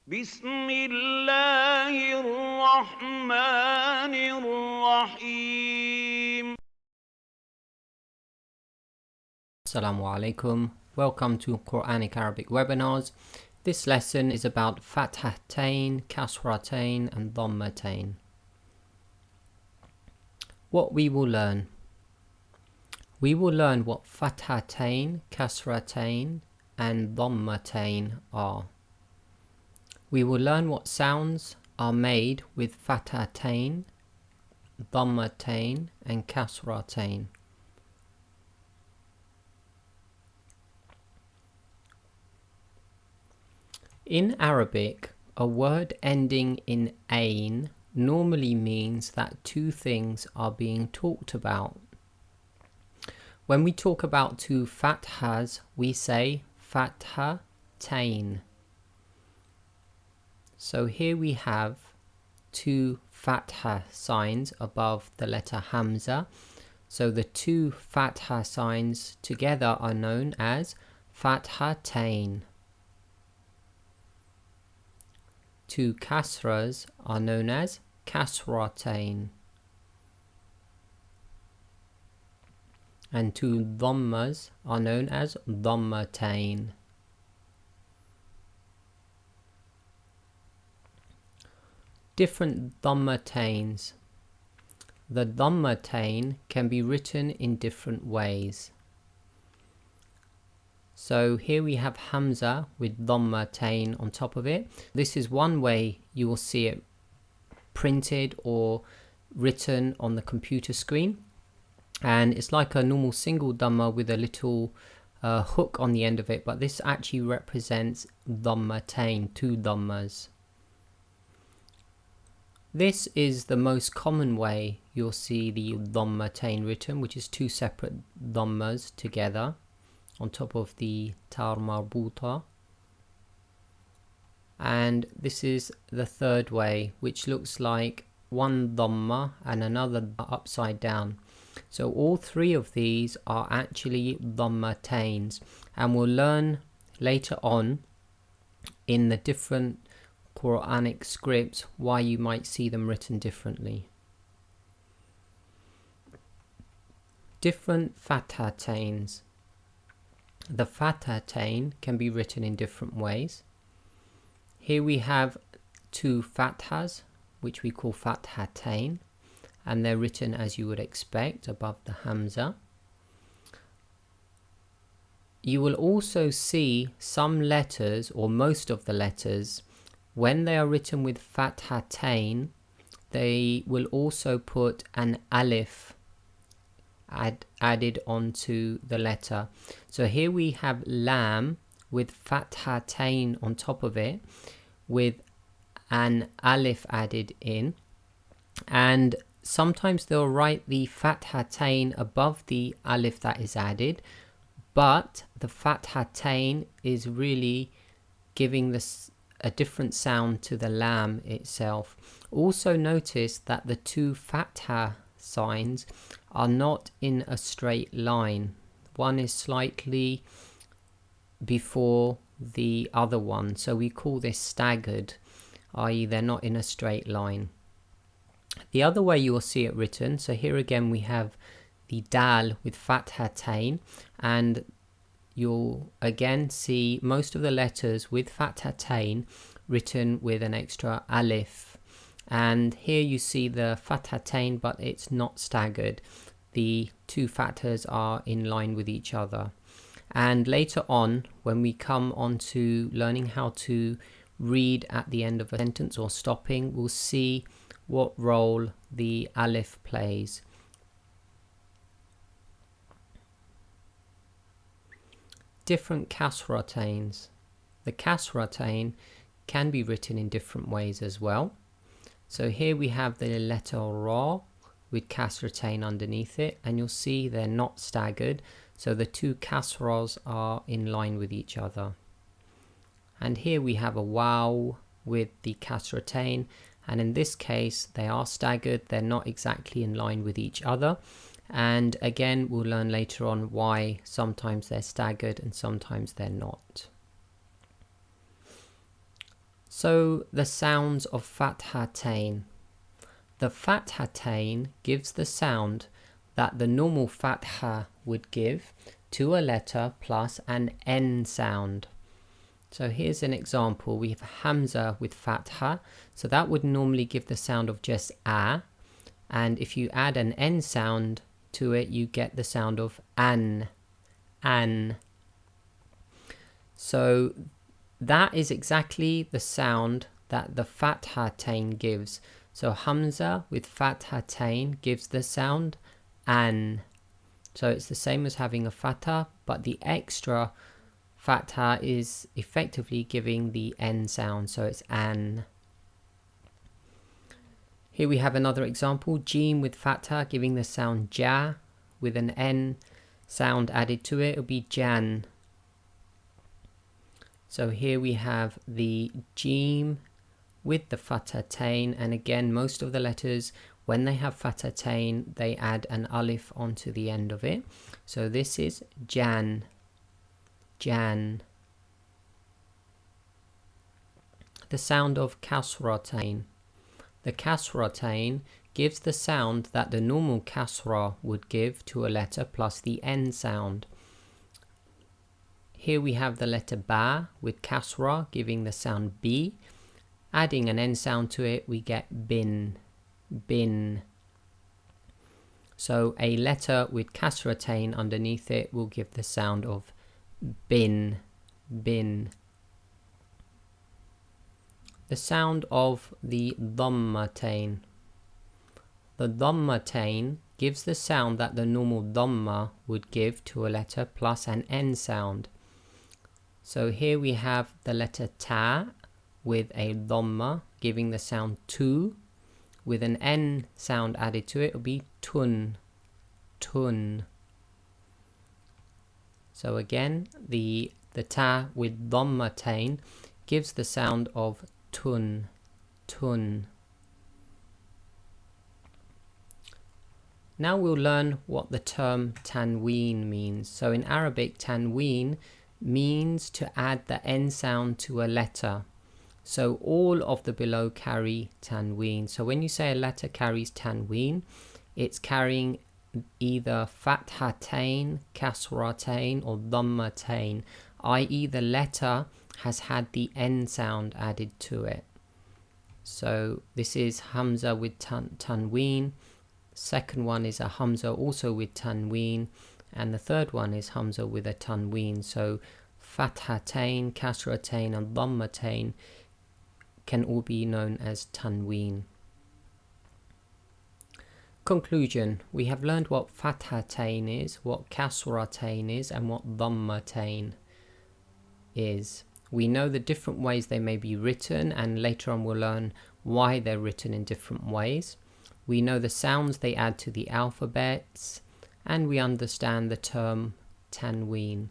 بسم الله الرحمن الرحيم. Assalamu alaikum. Welcome to Quranic Arabic webinars. This lesson is about Fathahtain, Kasrahtain and Dummahtain. What we will learn. We will learn what Fathahtain, Kasrahtain and Dummahtain are. We will learn what sounds are made with Fathahtain, Dummahtain and Kasrahtain. In Arabic, a word ending in ain normally means that two things are being talked about. When we talk about two fathas, we say Fathahtain. So here we have two fatha signs above the letter Hamza. So the two fatha signs together are known as Fathahtain. Two kasras are known as Kasrahtain. And two dhammas are known as Dummahtain. Different Dummahtains. The Dummahtain can be written in different ways. So here we have Hamza with Dummahtain on top of it. This is one way you will see it printed or written on the computer screen. And it's like a normal single Dhamma with a little hook on the end of it. But this actually represents Dummahtain, two Dhammas. This is the most common way you'll see the Dummahtain written, which is two separate Dhammas together on top of the tar marbuta. And this is the third way, which looks like one dhamma and another upside down. So all three of these are actually Dummahtains, and we'll learn later on in the different Quranic scripts why you might see them written differently. Different Fathahtains. The Fathahtain can be written in different ways. Here we have two fathas, which we call Fathahtain, and they're written as you would expect above the Hamza. You will also see some letters, or most of the letters, when they are written with Fathahtain, they will also put an alif added onto the letter. So here we have lam with Fathahtain on top of it with an alif added in, and sometimes they'll write the Fathahtain above the alif that is added, but the Fathahtain is really giving this a different sound to the lam itself. Also notice that the two fatha signs are not in a straight line. One is slightly before the other one, so we call this staggered, i.e. they're not in a straight line. The other way you will see it written, so here again we have the dal with Fathahtain, and you'll again see most of the letters with Fathahtain written with an extra alif. And here you see the Fathahtain, but it's not staggered. The two fathas are in line with each other. And later on, when we come on to learning how to read at the end of a sentence or stopping, we'll see what role the alif plays. Different Kasrahtains. The Kasrahtain can be written in different ways as well. So here we have the letter Ra with Kasrahtain underneath it, and you'll see they're not staggered, so the two kasras are in line with each other. And here we have a Waw with the Kasrahtain, and in this case they are staggered, they're not exactly in line with each other. And again, we'll learn later on why sometimes they're staggered and sometimes they're not. So the sounds of Fathahtain. The Fathahtain gives the sound that the normal Fatha would give to a letter plus an N sound. So here's an example. We have Hamza with Fatha, so that would normally give the sound of just A, and if you add an N sound to it, you get the sound of an. So that is exactly the sound that the Fathahtain gives. So Hamza with Fathahtain gives the sound an. So it's the same as having a Fatha, but the extra Fatha is effectively giving the N sound, so it's an. Here we have another example, Jim with Fatha giving the sound Ja, with an N sound added to it, it'll be Jan. So here we have the Jim with the Fathahtain, and again most of the letters, when they have Fathahtain, they add an alif onto the end of it. So this is Jan. Jan. The sound of Kasrahtain. The Kasrahtain gives the sound that the normal Kasra would give to a letter plus the N sound. Here we have the letter Ba with Kasra giving the sound B. Adding an N sound to it, we get Bin. Bin. So a letter with Kasrahtain underneath it will give the sound of Bin. Bin. The sound of the Dummahtain. The Dummahtain gives the sound that the normal Dhamma would give to a letter plus an N sound. So here we have the letter Ta with a Dhamma giving the sound Tu. With an N sound added to it, it will be Tun. Tun. So again, the Ta with Dummahtain gives the sound of Tun. Tun. Now we'll learn what the term Tanween means. So in Arabic, Tanween means to add the N sound to a letter. So all of the below carry Tanween. So when you say a letter carries Tanween, it's carrying either Fathahtain, Kasrahtain or Dummahtain, i.e. the letter has had the N sound added to it. So this is Hamza with Tanween. Second one is a Hamza also with Tanween, and the third one is Hamza with a Tanween. So Fathahtain, Kasrahtain and Dummahtain can all be known as Tanween. Conclusion. We have learned what Fathahtain is, what Kasrahtain is, and what Dummahtain is. We know the different ways they may be written, and later on we'll learn why they're written in different ways. We know the sounds they add to the alphabets, and we understand the term Tanween.